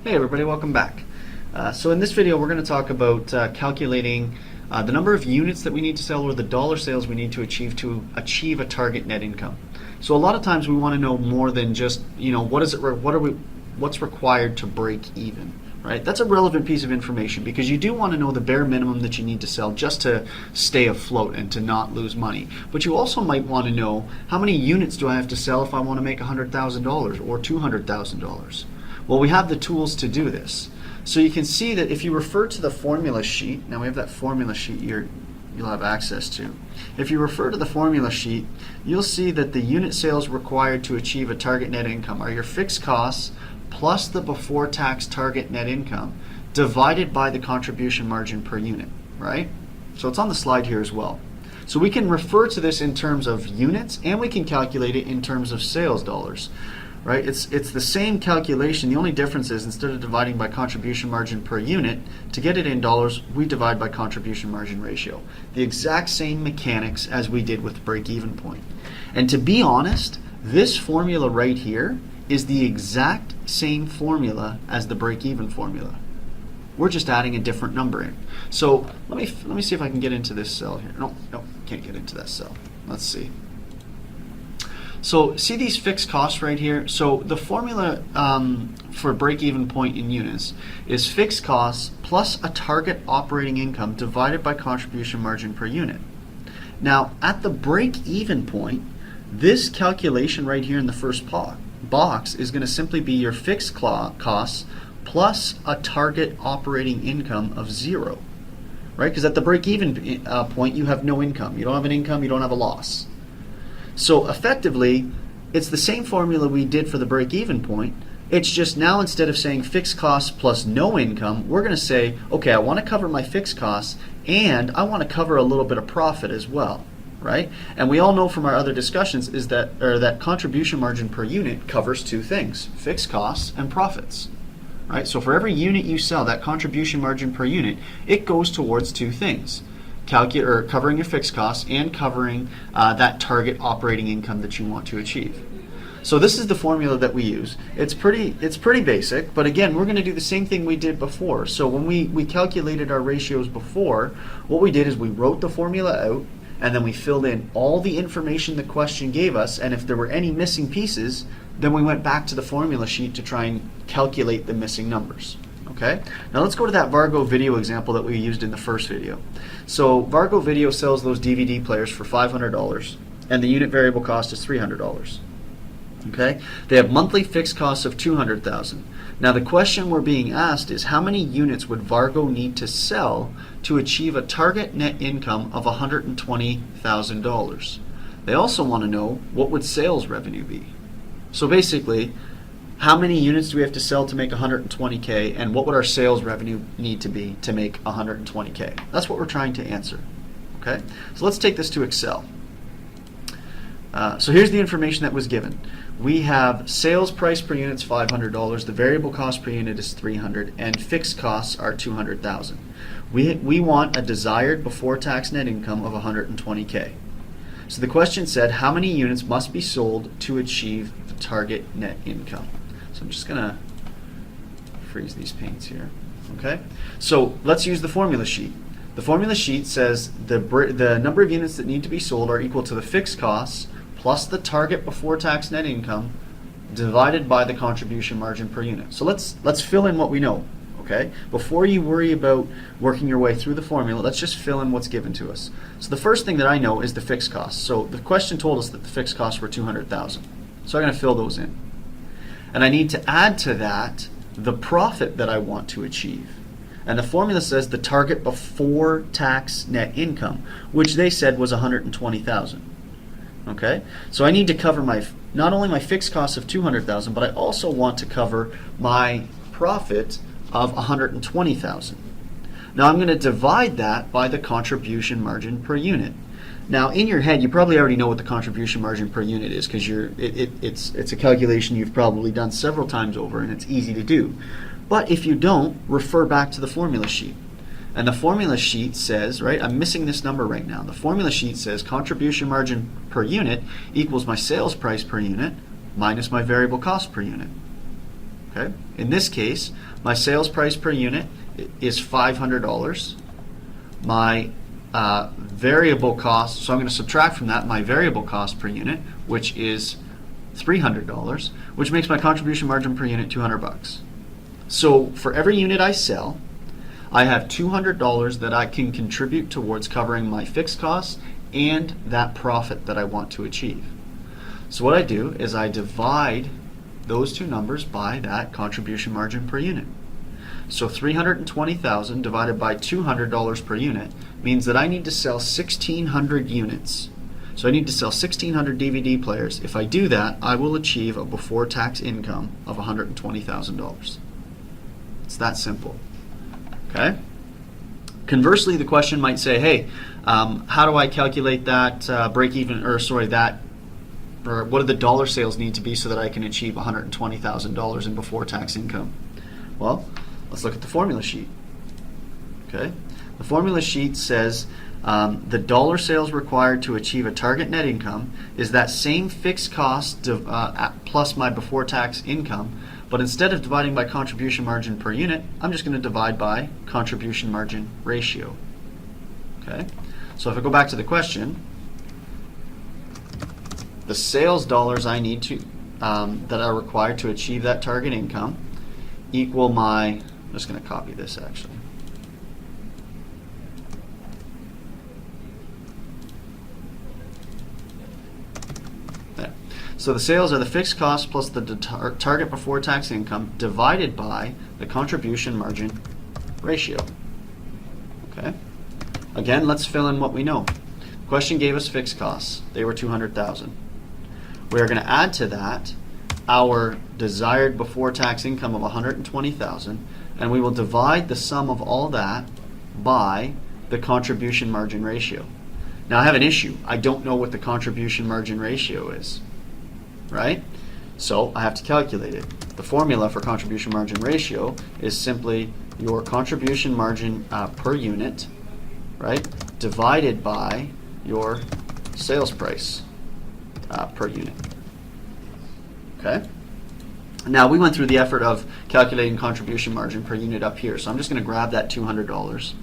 Hey everybody, welcome back. So in this video we're going to talk about calculating the number of units that we need to sell or the dollar sales we need to achieve a target net income. So a lot of times we want to know more than just, what's required to break even, right? That's a relevant piece of information because you do want to know the bare minimum that you need to sell just to stay afloat and to not lose money. But you also might want to know how many units do I have to sell if I want to make $100,000 or $200,000. Well, we have the tools to do this. So you can see that if you refer to the formula sheet, now we have that formula sheet here you'll have access to. If you refer to the formula sheet, you'll see that the unit sales required to achieve a target net income are your fixed costs plus the before tax target net income divided by the contribution margin per unit, right? So it's on the slide here as well. So we can refer to this in terms of units and we can calculate it in terms of sales dollars. Right? It's the same calculation. The only difference is instead of dividing by contribution margin per unit, to get it in dollars, we divide by contribution margin ratio. The exact same mechanics as we did with break-even point. And to be honest, this formula right here is the exact same formula as the break-even formula. We're just adding a different number in. So let me see if I can get into this cell here. No, can't get into that cell. Let's see. So see these fixed costs right here? So the formula for break-even point in units is fixed costs plus a target operating income divided by contribution margin per unit. Now at the break-even point, this calculation right here in the first box is going to simply be your fixed costs plus a target operating income of 0. Right? Because at the break-even point you have no income. You don't have an income, you don't have a loss. So effectively, it's the same formula we did for the break-even point. It's just now instead of saying fixed costs plus no income, we're going to say, okay, I want to cover my fixed costs and I want to cover a little bit of profit as well, right? And we all know from our other discussions is that contribution margin per unit covers two things, fixed costs and profits. Right? So for every unit you sell, that contribution margin per unit, it goes towards two things. Covering your fixed costs and covering that target operating income that you want to achieve. So this is the formula that we use. It's pretty basic, but again, we're going to do the same thing we did before. So when we calculated our ratios before, what we did is we wrote the formula out and then we filled in all the information the question gave us, and if there were any missing pieces, then we went back to the formula sheet to try and calculate the missing numbers. Okay, now let's go to that Vargo Video example that we used in the first video. So Vargo Video sells those DVD players for $500 and the unit variable cost is $300. Okay, they have monthly fixed costs of $200,000. Now the question we're being asked is how many units would Vargo need to sell to achieve a target net income of $120,000? They also want to know what would sales revenue be. So basically, how many units do we have to sell to make 120K, and what would our sales revenue need to be to make 120K? That's what we're trying to answer. Okay, so let's take this to Excel. So here's the information that was given. We have sales price per unit is $500, the variable cost per unit is $300, and fixed costs are $200,000. We want a desired before tax net income of 120K. So the question said, how many units must be sold to achieve the target net income? So I'm just going to freeze these paints here. Okay, so let's use the formula sheet. The formula sheet says the number of units that need to be sold are equal to the fixed costs plus the target before tax net income divided by the contribution margin per unit. So let's fill in what we know. Okay, before you worry about working your way through the formula, let's just fill in what's given to us. So the first thing that I know is the fixed costs. So the question told us that the fixed costs were $200,000. So I'm going to fill those in. And I need to add to that the profit that I want to achieve. And the formula says the target before tax net income, which they said was $120,000. Okay, so I need to cover not only my fixed costs of $200,000, but I also want to cover my profit of $120,000. Now I'm going to divide that by the contribution margin per unit. Now in your head you probably already know what the contribution margin per unit is because it's a calculation you've probably done several times over and it's easy to do. But if you don't, refer back to the formula sheet. And the formula sheet says, right, I'm missing this number right now. The formula sheet says contribution margin per unit equals my sales price per unit minus my variable cost per unit. Okay? In this case, my sales price per unit is $500. My variable cost, so I'm going to subtract from that my variable cost per unit, which is $300, which makes my contribution margin per unit $200. So for every unit I sell, I have $200 that I can contribute towards covering my fixed costs and that profit that I want to achieve. So what I do is I divide those two numbers by that contribution margin per unit. So 320,000 divided by $200 per unit means that I need to sell 1,600 units. So I need to sell 1,600 DVD players. If I do that, I will achieve a before tax income of $120,000. It's that simple. Okay? Conversely, the question might say, hey, how do I calculate that break even, or sorry, that, or what do the dollar sales need to be so that I can achieve $120,000 in before tax income? Well, let's look at the formula sheet. Okay? The formula sheet says the dollar sales required to achieve a target net income is that same fixed cost plus my before tax income, but instead of dividing by contribution margin per unit, I'm just going to divide by contribution margin ratio. Okay? So if I go back to the question, the sales dollars I need to that are required to achieve that target income equal my, I'm just going to copy this actually. There. So the sales are the fixed cost plus the target before tax income divided by the contribution margin ratio. Okay. Again, let's fill in what we know. The question gave us fixed costs. They were 200,000. We are going to add to that our desired before tax income of 120,000, and we will divide the sum of all that by the contribution margin ratio. Now I have an issue. I don't know what the contribution margin ratio is, right? So I have to calculate it. The formula for contribution margin ratio is simply your contribution margin per unit, right, divided by your sales price per unit. Okay? Now we went through the effort of calculating contribution margin per unit up here, so I'm just going to grab that $200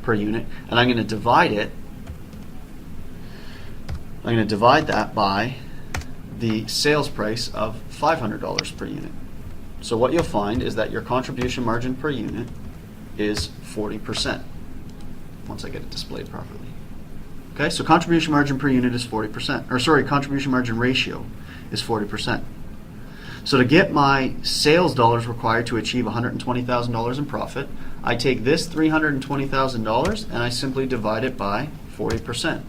per unit and I'm going to divide it. I'm going to divide that by the sales price of $500 per unit. So what you'll find is that your contribution margin per unit is 40%, once I get it displayed properly. Okay, so contribution margin per unit is 40%, or sorry, contribution margin ratio is 40%. So to get my sales dollars required to achieve $120,000 in profit, I take this $320,000 and I simply divide it by 40%.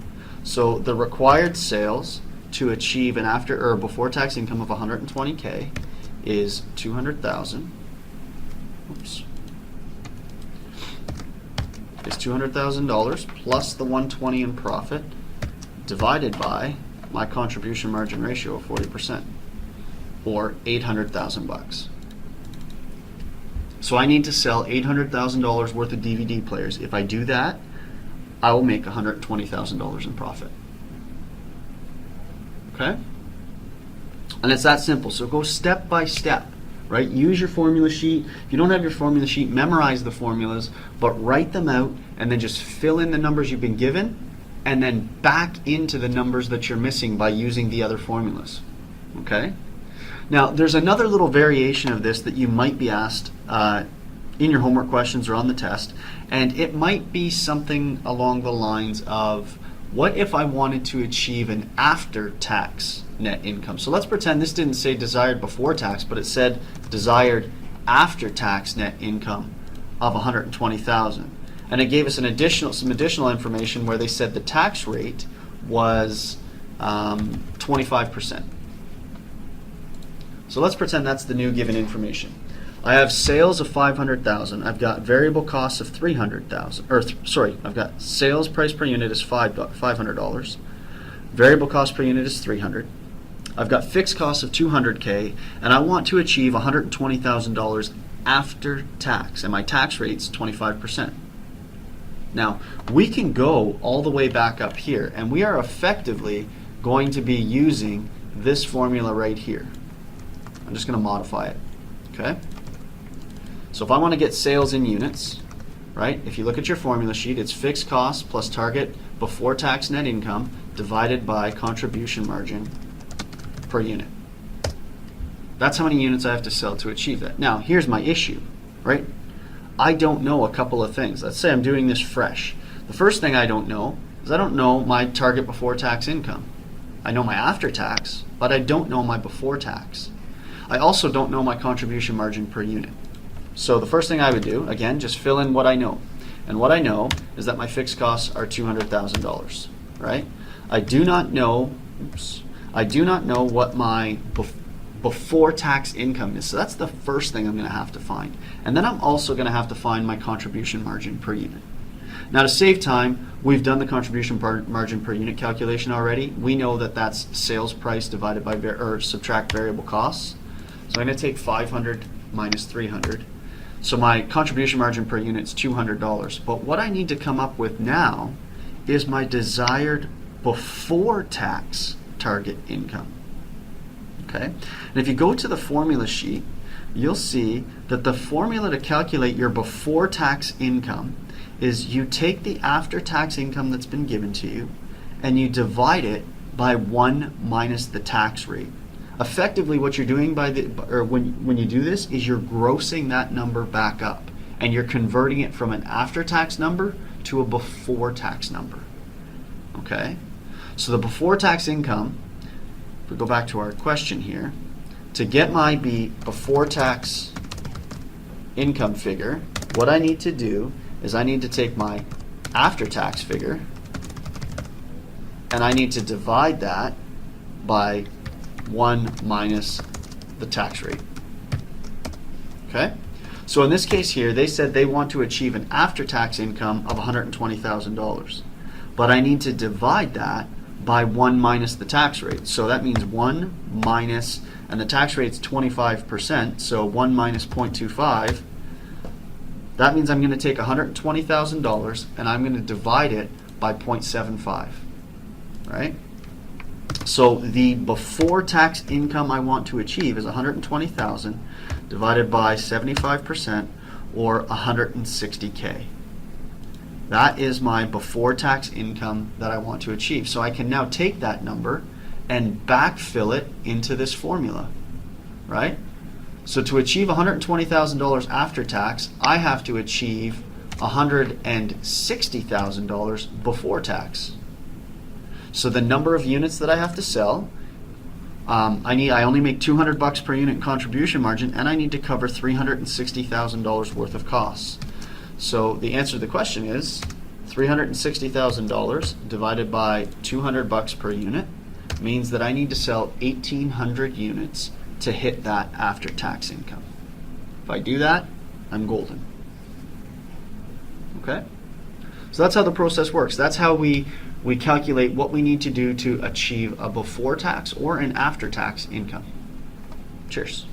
So the required sales to achieve an after or before tax income of 120K is 200,000. Oops. Is $200,000 plus the 120 in profit divided by my contribution margin ratio of 40%, or 800,000 bucks. So I need to sell $800,000 worth of DVD players. If I do that, I will make $120,000 in profit. Okay? And it's that simple. So go step by step, right? Use your formula sheet. If you don't have your formula sheet, memorize the formulas, but write them out and then just fill in the numbers you've been given and then back into the numbers that you're missing by using the other formulas. Okay? Now, there's another little variation of this that you might be asked in your homework questions or on the test, and it might be something along the lines of, what if I wanted to achieve an after-tax net income? So let's pretend this didn't say desired before tax, but it said desired after-tax net income of $120,000. And it gave us some additional information where they said the tax rate was 25%. So let's pretend that's the new given information. I have sales of 500,000. I've got variable costs of 300,000. I've got sales price per unit is $500. Variable cost per unit is 300. I've got fixed costs of 200K, and I want to achieve $120,000 after tax, and my tax rate's 25%. Now, we can go all the way back up here, and we are effectively going to be using this formula right here. I'm just going to modify it. Okay? So if I want to get sales in units, right, if you look at your formula sheet, it's fixed costs plus target before tax net income divided by contribution margin per unit. That's how many units I have to sell to achieve that. Now, here's my issue, right? I don't know a couple of things. Let's say I'm doing this fresh. The first thing I don't know is I don't know my target before tax income. I know my after tax, but I don't know my before tax. I also don't know my contribution margin per unit. So the first thing I would do, again, just fill in what I know. And what I know is that my fixed costs are $200,000, right? I do not know what my before tax income is. So that's the first thing I'm going to have to find. And then I'm also going to have to find my contribution margin per unit. Now, to save time, we've done the contribution margin per unit calculation already. We know that that's sales price divided by subtract variable costs. So I'm going to take 500 minus 300. So my contribution margin per unit is $200. But what I need to come up with now is my desired before tax target income. Okay? And if you go to the formula sheet, you'll see that the formula to calculate your before tax income is you take the after tax income that's been given to you and you divide it by 1 minus the tax rate. Effectively, what you're doing when you do this is you're grossing that number back up and you're converting it from an after tax number to a before tax number. Okay? So the before tax income, if we go back to our question here, to get my before tax income figure, what I need to do is I need to take my after tax figure and I need to divide that by 1 minus the tax rate. Okay? So in this case here, they said they want to achieve an after-tax income of $120,000. But I need to divide that by 1 minus the tax rate. So that means 1 minus, and the tax rate's 25%, so 1 minus 0.25. That means I'm going to take $120,000 and I'm going to divide it by 0.75. Right? So the before tax income I want to achieve is $120,000 divided by 75% or $160K. That is my before tax income that I want to achieve. So I can now take that number and backfill it into this formula, right? So to achieve $120,000 after tax, I have to achieve $160,000 before tax. So the number of units that I have to sell, I only make $200 per unit in contribution margin, and I need to cover $360,000 worth of costs. So the answer to the question is $360,000 divided by $200 per unit means that I need to sell 1,800 units to hit that after-tax income. If I do that, I'm golden. Okay? So that's how the process works. That's how we calculate what we need to do to achieve a before tax or an after tax income. Cheers.